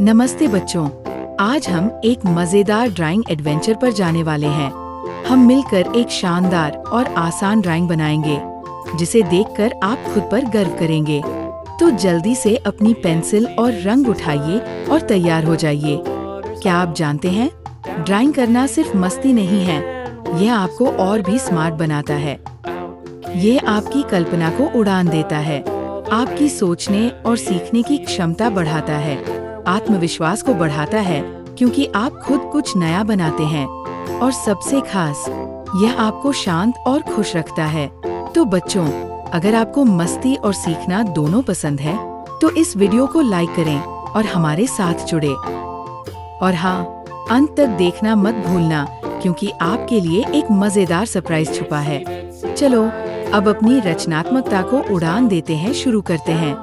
नमस्ते बच्चों, आज हम एक मजेदार ड्राइंग एडवेंचर पर जाने वाले हैं। हम मिलकर एक शानदार और आसान ड्राइंग बनाएंगे, जिसे देखकर आप खुद पर गर्व करेंगे। तो जल्दी से अपनी पेंसिल और रंग उठाइए और तैयार हो जाइए। क्या आप जानते हैं, ड्राइंग करना सिर्फ मस्ती नहीं है, यह आपको और भी स्मार्ट बनाता है। ये आपकी कल्पना को उड़ान देता है, आपकी सोचने और सीखने की क्षमता बढ़ाता है, आत्मविश्वास को बढ़ाता है क्योंकि आप खुद कुछ नया बनाते हैं, और सबसे खास, यह आपको शांत और खुश रखता है। तो बच्चों, अगर आपको मस्ती और सीखना दोनों पसंद है, तो इस वीडियो को लाइक करें और हमारे साथ जुड़े। और हाँ, अंत तक देखना मत भूलना, क्योंकि आपके लिए एक मजेदार सरप्राइज छुपा है। चलो, अब अपनी रचनात्मकता को उड़ान देते हैं, शुरू करते हैं।